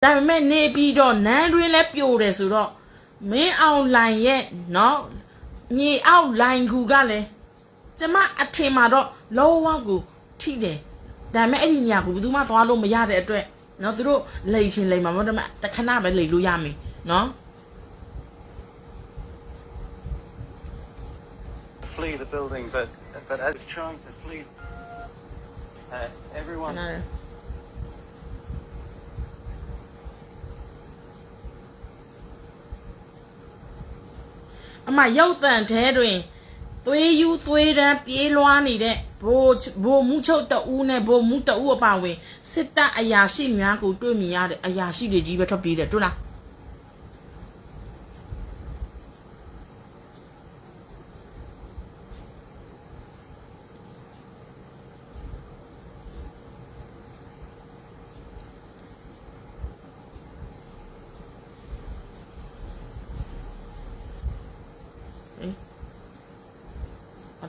ဒါပေမဲ့နေပြီးတော့နန်းတွင်းလဲပြိုတယ်ဆိုတော့မင်းအောင်လိုင်ရဲ့နော်မြေအောက်လိုင်ကူကလည်းကျမအထင်မှာတော့လောဝကိုထိတယ်ဒါပေမဲ့အဲ့ဒီညာကိုဘယ်သူမှသွားလို့မရတဲ့အတွက်နော်သူတို့လိန်ရှင်လိန်မှာမဟုတ်တော့တခဏပဲလိန်လို့ရမယ်နော် flee the building, but as he's trying to flee, everyone. Ama ရုပ်သံထဲတွင်သွေးယူသွေးတန်းပြေးလွှားနေတဲ့ဘိုးမှုချုပ်တအူးနဲ့ဘိုးမှုတအူးအပါဝင်စစ်တပ်အရာရှိများကိုတွေ့မြင်ရတဲ့အရာရှိတွေကြီးပဲထွက်ပြေးတယ်တွေ့လား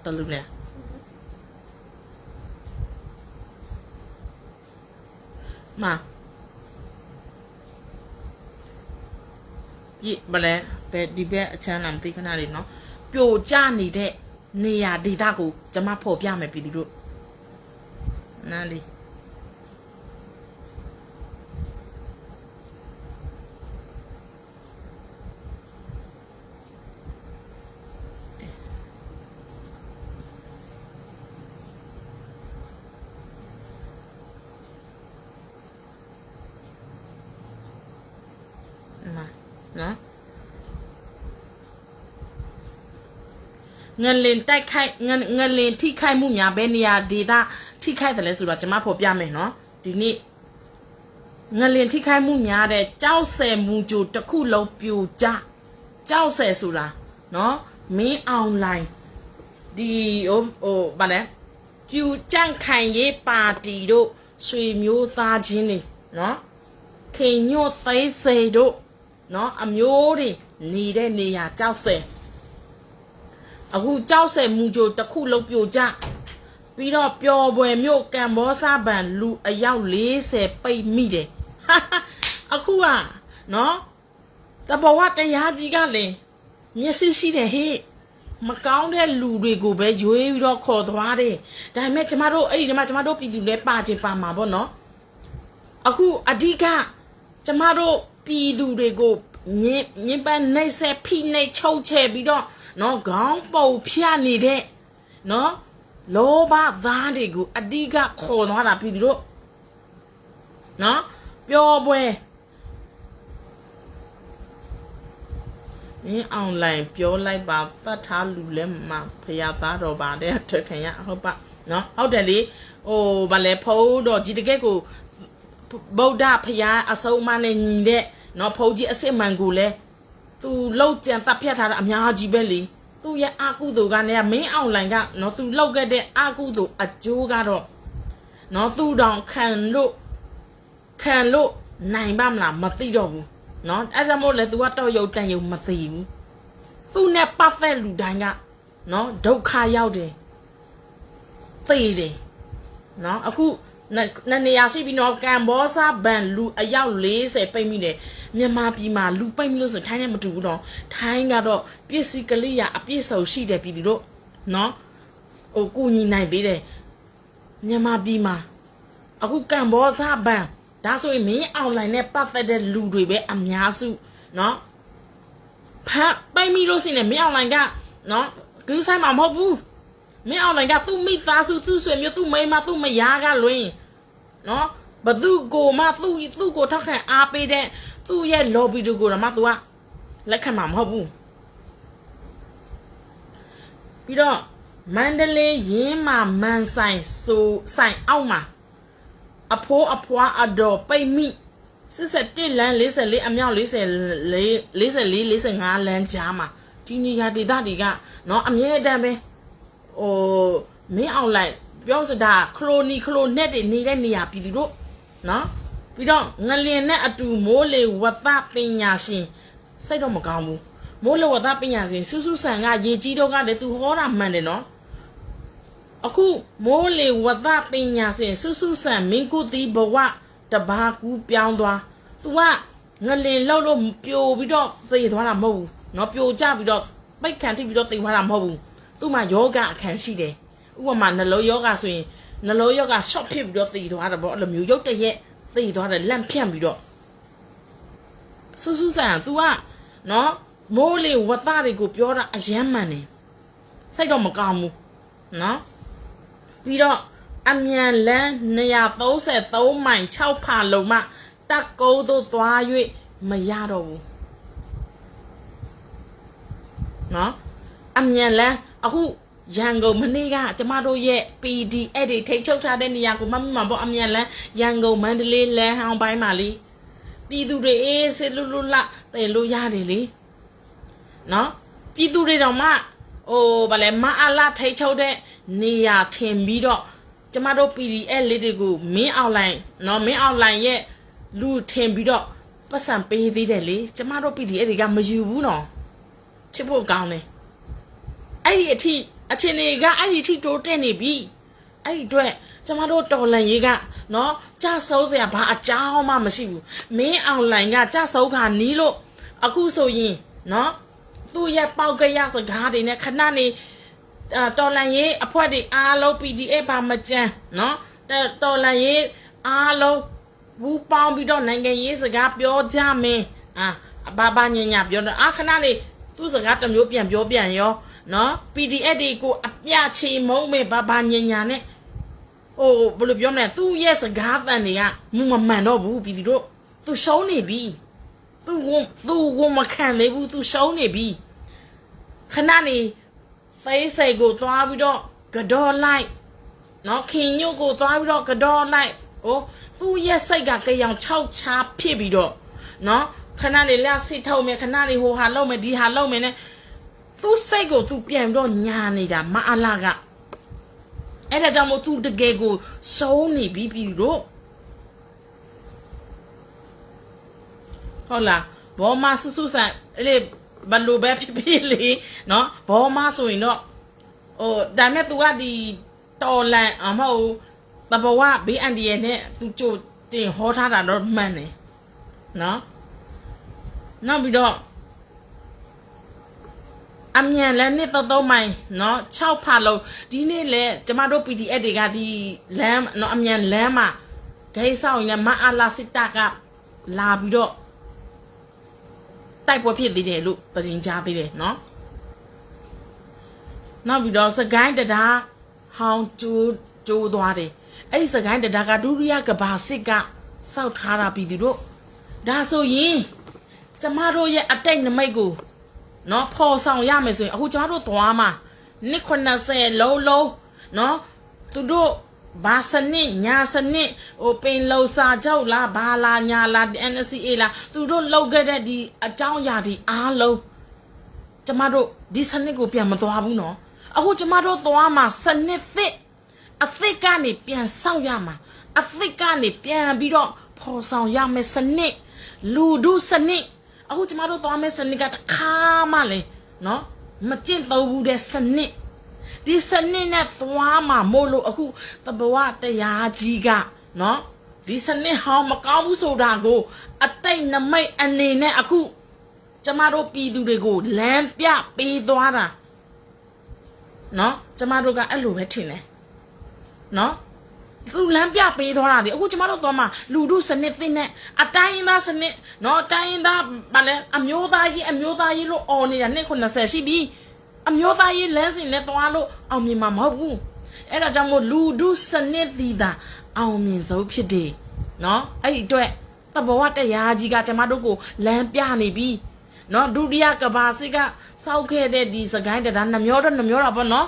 တလူလေမဒီဘလဲဘယ်ဒီဘက်အချမ်းလာမသိခဏလေးနော်ပြိုကျနေတဲ့နေရာဒေတာကိုကျမဖော်ပြမယ်ပြည်သူတို့နားလေးနော်ငလင်တိုက်ခိုက်ငလင်ထိခိုက်မှုများဘယ်နေရာဒေသထိခိုက်တယ်လဲဆိုတော့ကျွန်မဖော်ပြမယ်နော်ဒီနေ့ငလင်ထိခိုက်မှုများတဲ့ကြောက်ဆယ်မူကြိုတစ်ခုလုံးပြိုကျကြောက်ဆယ်ဆိုတာနော်မင်းအောင်လိုင်းဒီဗာလဲပြူကြန့်ခိုင်ရေးပါတီတို့ဆွေမျိုးသားချင်းတွေနော်ခင်ညွတ်သိစေတို့နော်အမျိုးတွေနေတဲ့နေရာကြောက်ဆယ်အခုကြောက်ဆယ်မူကြိုတစ်ခုလုံးပြိုကျပြီးတော့ပျော်ပွဲမြို့ကံမောစာဘန်လူအယောက်40ပိတ်မိတယ်အခုကနော်တဘောဝတရားကြီးကလည်းမျက်စိရှိတယ်ဟေ့မကောင်းတဲ့လူတွေကိုပဲရွေးပြီးတော့ခေါ်သွားတယ်ဒါပေမဲ့ကျမတို့အဲ့ဒီမှာကျမတို့ပြည်သူလည်းပါချင်ပါမှာပေါ့နော်အခုအဓိကကျမတို့ပြည်သူတွေကိုညင်ပန်းနှိမ့်ဆက်ဖိနှိမ့်ချုပ်ချယ်ပြီးတော့နော်ခေါင်းပုတ်ဖြတ်နေတဲ့နော်လောဘသားတွေကိုအဓိကခေါ်သွားတာပြည်သူတို့နော်ပျော်ပွဲမင်းအောင်လိုင်းပြောလိုက်ပါဖတ်ထားလူလဲမှာဖျားသားတော်ပါတဲ့ထွက်ခံရဟုတ်ပါနော်ဟုတ်တယ်လေဗာလဲဖုံးတော်ကြီးတကယ်ကိုဗုဒ္ဓဖျားအစုံမနဲ့ညီတဲ့နော်ဖုံးကြီးအစစ်မှန်ကိုလဲသူလောက်ကြံသတ်ဖြတ်ထားတာအများကြီးပဲလေသူရဲ့အာကုသိုလ်ကနေမင်းအောင်လိုင်းကနော်သူလောက်ခဲ့တဲ့အာကုသိုလ်အကျိုးကတော့နော်သူတောင်ခံလို့နိုင်ပါမလားမသိတော့ဘူးနော်အဲ့ဒါမို့လဲသူကတော့ရုပ်တန်ရုံမသိဘူးသူနဲ့ပတ်သက်လူတိုင်းကနော်ဒုက္ခရောက်တယ်သိတယ်နော်အခုနေရာရှိပြီးတော့ကံဘောစာဘန်လူအယောက်40ပိတ်မိတယ်မြန်မာပြည်မှာလူပိတ်မိလို့ဆိုထိုင်းနဲ့မတူဘူးတော့ထိုင်းကတော့ပစ္စည်းကလေးရအပြည့်စုံရှိတယ်ပြည်သူတို့နော်ကိုညီနိုင်ပေးတယ်မြန်မာပြည်မှာအခုကံဘောစာဘန်ဒါဆိုရင်မင်းအွန်လိုင်းနဲ့ပတ်သက်တဲ့လူတွေပဲအများစုနော်ဖတ်ပိတ်မိလို့ရှိရင်မင်းအွန်လိုင်းကနော်ကူးဆိုင်မှာမဟုတ်ဘူးမင်းအွန်လိုင်းကသူ့မိသားစုသူ့ဆွေမျိုးသူ့မိန်းမသူ့မယားကလွင်နော်ဘသူကိုမှသူ့ကိုထောက်ခံအားပေးတဲ့သူ့ရဲ့ lobby တွေကိုတော့မှသူကလက်ခံမှာမဟုတ်ဘူးပြီးတော့မန္တလေးရင်းမာမန်ဆိုင်ဆိုဆိုင်အောက်မှာအဖိုးအဖွားအတော်ပိတ်မိ61လမ်း44အမြောက်44 45လမ်းကြားမှာဒီနေရာဒေသတွေကနော်အမြဲတမ်းပဲမင်းအောင်လိုက်ပြောစတာခလိုနဲ့တွေနေတဲ့နေရာပြည်သူတို့နော်ပြီးတော့ငလင်နဲ့အတူမိုးလေဝသပညာရှင်စိတ်တော့မကောင်းဘူး မိုးလေဝသပညာရှင်စူးစူးဆန်ကရေကြီးတော့ကလည်းသူဟောတာမှန်တယ်နော်အခုမိုးလေဝသပညာရှင်စူးစူးဆန်မင်းကုတီဘဝတဘာကူပြောင်းသွားသူကငလင်လှုပ်လို့ပြိုပြီးတော့သေသွားတာမဟုတ်ဘူးနော်ပြိုကျပြီးတော့ပိတ်ခံထိပြီးတော့သေသွားတာမဟုတ်ဘူးသူ့မှာယောဂအခန်းရှိတယ်ဥပမာနှလုံးယောဂဆိုရင်နှလုံးယောဂ short ဖြစ်ပြီးတော့သေသွားတာပေါ့အဲ့လိုမျိုးရုပ်တရက်သေသွားတယ်လန့်ဖြန့်ပြီးတော့စူးစူးဆန် तू ကနော်မိုးလေဝသတွေကိုပြောတာအယမ်းမှန်တယ်စိတ်တော့မကောင်းဘူးနော်ပြီးတော့အမြန်လန်း233မိုင်6ဖာလုံမှတက်ကုန်းသို့သွား၍မရတော့ဘူးနော်အမြန်လန်းအခုရန်ကုန်မနေ့ကကျမတို့ရဲ့ PD အဲ့ဒီထိတ်ချုပ်ထားတဲ့နေရာကိုမမမှာပေါ့အမြန်လန်းရန်ကုန်မန္တလေးလမ်းဟောင်းပိုင်းမှာလေပြည်သူတွေအေးစစ်လွတ်လွတ်လပ်တည်လို့ရတယ်လေနော်ပြည်သူတွေတော့မှဗာလဲမအားလာထိတ်ချုပ်တဲ့နေရာထင်ပြီးတော့ကျမတို့ PDF လေးတွေကိုမင်းအွန်လိုင်းနော်မင်းအွန်လိုင်းရဲ့လူထင်ပြီးတော့ပတ်စံပေးသေးတယ်လေကျမတို့ PDF တွေကမယူဘူးနော်ချစ်ဖို့ကောင်းတယ်အဲ့ဒီအထိအချင်းတွေကအဲ့ဒီအထိတိုးတက်နေပြီအဲ့ဒီအတွက်ကျမတို့တော်လန်ရေးကနော်ကြဆုံးစရာဘာအကြောင်းမှမရှိဘူးမင်းအွန်လိုင်းကကြဆုံးခါနီးလို့အခုဆိုရင်နော်သူ့ရဲ့ပေါက်ကရစကားတွေနဲ့ခဏနေတော်လန်ရေးအဖွဲ့တွေအားလုံး PDF ပါမကြမ်းနော်တော်လန်ရေးအားလုံးဘူးပေါင်းပြီးတော့နိုင်ငံရေးစကားပြောကြမင်းဘာညညာပြောတော့ခဏနေသူ့စကားတစ်မျိုးပြန်ပြောပြန်ရောနော် PDF တွေကိုအပြချေမုံမဲ့ဘာညညာနဲ့ဘယ်လိုပြောမလဲသူ့ရဲ့စကားတန်တွေကမမှန်တော့ဘူးပြည်သူတို့သူရှုံးနေပြီသူကမခံနိုင်ဘူးသူရှုံးနေပြီခဏနေဖေးစိတ်ကိုသွားပြီးတော့ကတော့လိုက်နော်ခင်ညို့ကိုသွားပြီးတော့ကတော့လိုက်သူ့ရဲ့စိတ်ကကြောင်6ချားဖြစ်ပြီးတော့နော်ခဏနေလက်စစ်ထုတ်မယ်ခဏနေဟိုဟာလုံးမယ်ဒီဟာလုံးမယ်နဲ့သူ့စိတ်ကိုသူပြန်ပြီးတော့ညာနေတာမအလာကအဲ့ဒါကြောင့်မို့သူတကယ်ကိုစုံးနေပြီပြည်တို့ဟုတ်လားဘောမဆူဆူဆန်အဲ့ဘလူပဲဖြစ်ဖြစ်လေနော်ဘောမဆိုရင်တော့ဒါမဲ့ तू ကဒီတော်လန်မဟုတ်သဘဝဘေးအန်ဒီရဲ့နဲ့ तू ကြိုတင်ဟောထားတာတော့မှန်တယ်နော်နောက်ပြီးတော့အမြန်လန်းနဲ့33မိုင်နော်6ဖာလုံးဒီနေ့လဲကျမတို့ PDF တွေကဒီလမ်းနော်အမြန်လမ်းမှာဂိတ်ဆောင်ရင်မအားလာစစ်တပ်ကလာပြီးတော့တိုက်ပွဲဖြစ်သေးတယ်လို့သတင်းကြားသေးတယ်နော်နောက်ပြီးတော့စကိုင်းတရားဟောင်းကျိုးသွားတယ်အဲ့ဒီစကိုင်းတရားကဒုတိယကဘာစစ်ကစောက်ထားတာပြည်သူတို့ဒါဆိုရင်ကျမတို့ရဲ့အတိတ်နမိတ်ကိုနော်ဖော်ဆောင်ရမယ်ဆိုရင်အခုကျမတို့သွားမှာနှစ်90လုံးနော်သူတို့ဘာစနစ်ညာစနစ်ပင်လုံစာချုပ်လားဘာလာညာလာ NCA လားသူတို့လောက်ခဲ့တဲ့ဒီအကြောင်းအရာဒီအားလုံးကျမတို့ဒီစနစ်ကိုပြန်မသွားဘူးနော်အခုကျမတို့သွားမှာစနစ်သစ်အသစ်ကနေပြန်ဆောက်ရမှာအသစ်ကနေပြန်ပြီးတော့ဖော်ဆောင်ရမယ်စနစ်လူဒုစနစ်အခုကျမတို့သွားမယ်စနစ်ကတခါမှလေနော်မကျင့်သုံးဘူးတဲ့စနစ်ဒီစနစ်နဲ့သွားမှာမို့လို့အခုသဘဝတရားကြီးကနော်ဒီစနစ်ဟောင်းမကောင်းဘူးဆိုတာကိုအတိတ်နမိတ်အနေနဲ့အခုကျမတို့ပြည်သူတွေကိုလမ်းပြပေးသွားတာနော်ကျမတို့ကအဲ့လိုပဲထင်တယ်နော်သူလမ်းပြပေးသွားတာဒီအခုကျမတို့သွားမှာလူတို့စနစ်သစ်နဲ့အတိုင်းသားစနစ်နော်အတိုင်းသားဗာလဲအမျိုးသားကြီးလို့អော်နေတာနှစ်90ရှိပြီအမျိုးသားကြီးလမ်းစဉ်နဲ့သွားလို့အောင်မြင်မှာမဟုတ်ဘူးအဲ့ဒါကြောင့်မို့လူတို့စနစ်သီးတာအောင်မြင်ဆုံးဖြစ်တယ်နော်အဲ့ဒီအတွက်သဘောဝတရားကြီးကကျမတို့ကိုလမ်းပြနေပြီနော်ဒုတိယကဘာစစ်ကစောက်ခဲ့တဲ့ဒီစကိုင်းတရားနှမျောတာပေါ့နော်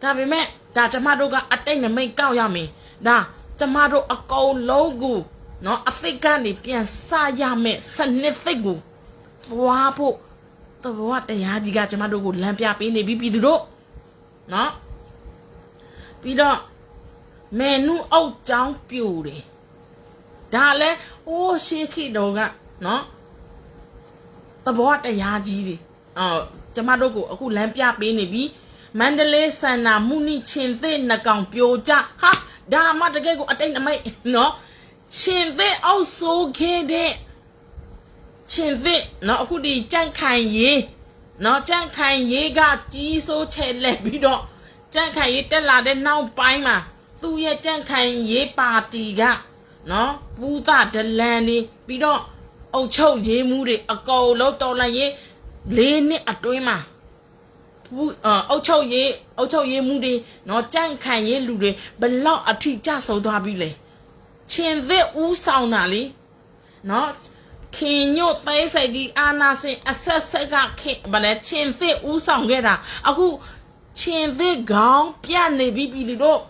ဒါပေမဲ့ဒါကျမတို့ကအတိတ်နမိတ်ကောက်ရမယ်ဒါကျမတို့အကုန်လုံးကိုနော်အသစ်ကနေပြန်စရမယ်စနစ်သစ်ကိုသွားဖို့သဘောတရားကြီးကကျမတို့ကိုလမ်းပြပေးနေပြီပြည်သူတို့နော်ပြီးတော့မေနုအုပ်ချောင်းပြိုတယ်ဒါလည်းရှေးခေတ်တော်ကနော်သဘောတရားကြီးတွေ ကျမတို့ကိုအခုလမ်းပြပေးနေပြီမန္တလေးစန္နာမုနိချင်းသစ်နှကောင်ပြိုကြဟာဒါမှတကယ်ကိုအတိတ်နမိတ်နော်ချင်းသစ်အောက်ဆိုးခဲ့တဲ့ချင်းသစ်နော်အခုဒီကြန့်ခိုင်ရေးနော်ကြန့်ခိုင်ရေးကကြီးစိုးချဲလက်ပြီးတော့ကြန့်ခိုင်ရေးတက်လာတဲ့နောက်ပိုင်းမှာသူ့ရဲ့ကြန့်ခိုင်ရေးပါတီကနော်ပူသဒလန်နေပြီးတော့အုတ်ချုပ်ရေးမှုတွေအကုန်လုံးတော်လိုက်ရေး၄နှစ်အတွင်းမှာအုတ်ချုပ်ရေးမှုတွေနော်ကြန့်ခိုင်ရေးလူတွေဘလောက်အထိကြဆုံးသွားပြီလဲချင်းသစ်ဦးဆောင်တာလေနော်ခင်ညို့သိစိတ်ဒီအာနာစင်အဆက်ဆက်ကခင်ဗလဲချင်းသစ်ဦးဆောင်ခဲ့တာအခုချင်းသစ်ခေါင်းပြနေပြီပြည်သူတို့